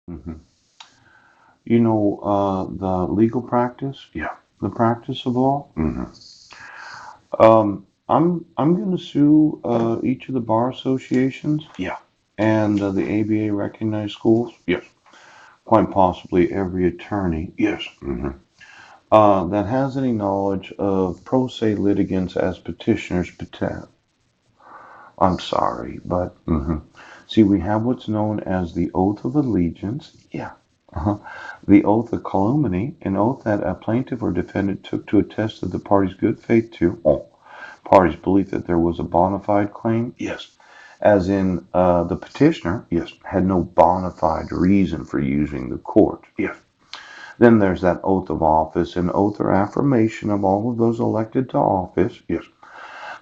hmm the legal practice, Yeah. the practice of law. hmm I'm going to sue each of the bar associations Yeah. and the ABA recognized schools, Yes. quite possibly every attorney Yes. that has any knowledge of pro se litigants as petitioners. I'm sorry, but see, we have what's known as the oath of allegiance. Yeah. Uh-huh. The oath of calumny, an oath that a plaintiff or defendant took to attest to the party's good faith to, party's belief that there was a bona fide claim, Yes. as in the petitioner Yes. had no bona fide reason for using the court. Yes. Then there's that oath of office, an oath or affirmation of all of those elected to office, Yes.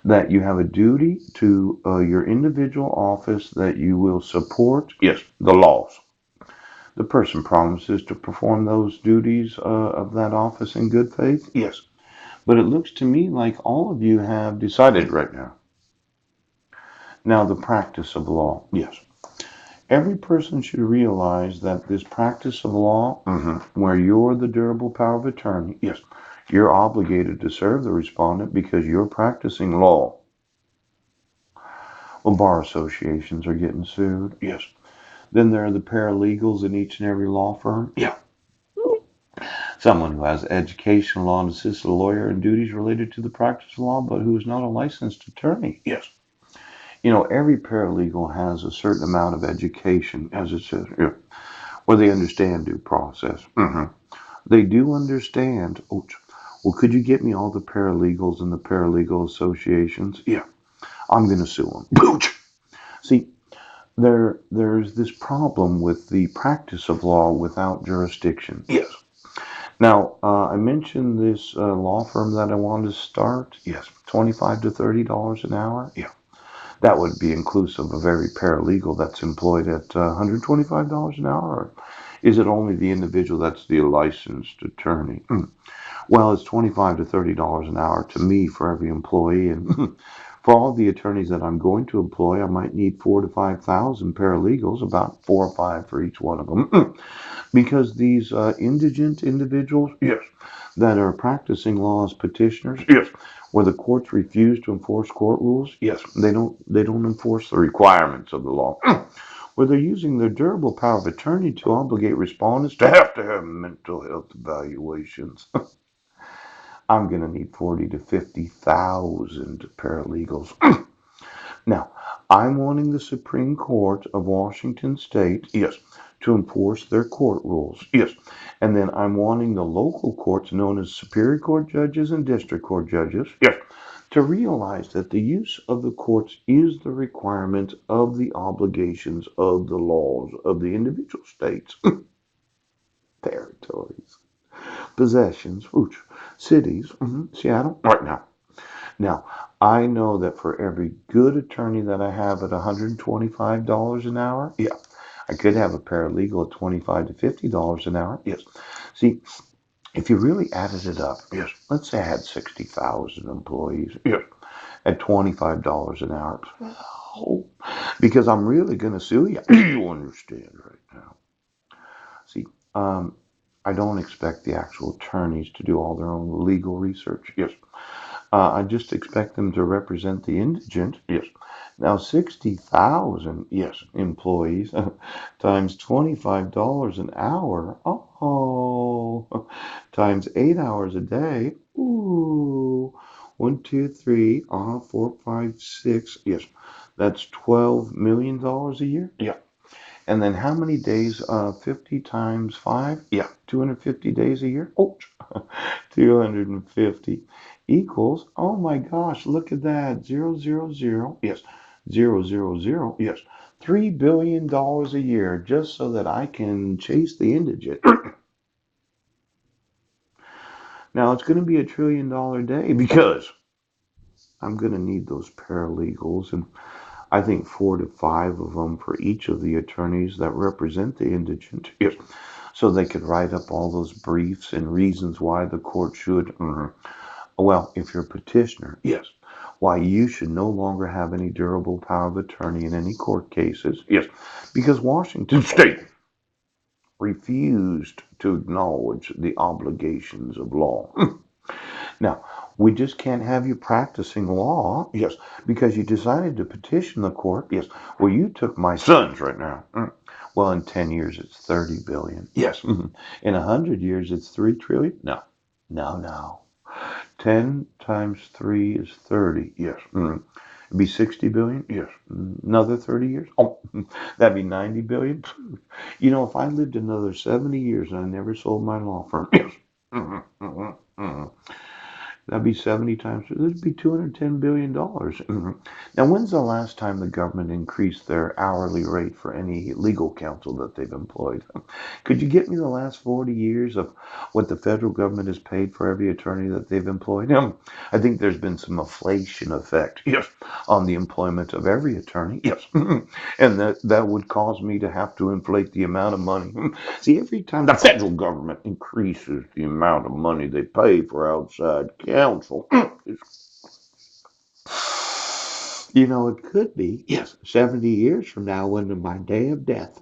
that you have a duty to your individual office that you will support Yes. the laws. The person promises to perform those duties of that office in good faith. Yes. But it looks to me like all of you have decided right now. Now, the practice of law. Yes. Every person should realize that this practice of law, hmm where you're the durable power of attorney, Yes. you're obligated to serve the respondent because you're practicing law. Well, bar associations are getting sued. Yes. Then there are the paralegals in each and every law firm. Yeah. Someone who has education, law, and assisted lawyer and duties related to the practice of law, but who is not a licensed attorney. Yes. Every paralegal has a certain amount of education, Yeah. as it says, where they understand due process. hmm They do understand. Oh, well, could you get me all the paralegals and the paralegal associations? Yeah. I'm going to sue them. Pooch. See, there's this problem with the practice of law without jurisdiction. Yes. Now, I mentioned this law firm that I wanted to start, Yes. $25 to $30 an hour. Yeah. That would be inclusive of every paralegal that's employed at $125 an hour. Or is it only the individual that's the licensed attorney? Well, it's $25 to $30 an hour to me for every employee, and for all the attorneys that I'm going to employ, I might need 4 to 5 thousand paralegals, about 4 or 5 for each one of them, because these indigent individuals Yes. that are practicing law as petitioners, Yes. where the courts refuse to enforce court rules, Yes. they don't enforce the requirements of the law, where they're using their durable power of attorney to obligate respondents to have mental health evaluations. I'm going to need 40 to 50,000 paralegals. Now, I'm wanting the Supreme Court of Washington State Yes. to enforce their court rules. Yes. And then I'm wanting the local courts, known as Superior Court judges and District Court judges, Yes. to realize that the use of the courts is the requirement of the obligations of the laws of the individual states, territories, possessions, cities, Seattle, right now. Now, I know that for every good attorney that I have at $125 an hour, Yeah. I could have a paralegal at $25 to $50 an hour. Yes. See, if you really added it up, Yes. let's say I had 60,000 employees Yes. at $25 an hour. Oh, because I'm really going to sue you. You understand right now. See, I don't expect the actual attorneys to do all their own legal research. Yes. I just expect them to represent the indigent. Yes. Now, 60,000 Yes. employees times $25 an hour. Oh, times 8 hours a day. Ooh, one, two, three, 4, 5, 6. Yes, that's $12 million a year. Yeah. And then how many days? 50 times 5? Yeah. 250 days a year? Oh, 250 equals, oh my gosh, look at that. Zero, zero, zero. Yes. Zero, zero, zero. Yes. $3 billion a year just so that I can chase the indigent. Now it's going to be $1 trillion day because I'm going to need those paralegals, and I think 4 to 5 of them for each of the attorneys that represent the indigent. Yes. So they could write up all those briefs and reasons why the court should. Well, if you're a petitioner, Yes. why you should no longer have any durable power of attorney in any court cases, Yes. because Washington State refused to acknowledge the obligations of law. Now, we just can't have you practicing law, yes, because you decided to petition the court, yes. Well, you took my sons right now. Well, in 10 years, it's 30 billion. Yes. In 100 years, it's 3 trillion. No, no, no. 10 times 3 is 30. Yes. It'd be 60 billion. Yes. Another 30 years. Oh, that'd be 90 billion. You know, if I lived another 70 years and I never sold my law firm, yes. That'd be 70 times, that'd be $210 billion. Now, when's the last time the government increased their hourly rate for any legal counsel that they've employed? Could you get me the last 40 years of what the federal government has paid for every attorney that they've employed? I think there's been some inflation effect, yes, on the employment of every attorney, yes. And that would cause me to have to inflate the amount of money. See, every time the federal government increases the amount of money they pay for outside counsel, you know, it could be, yes, 70 years from now, when my day of death.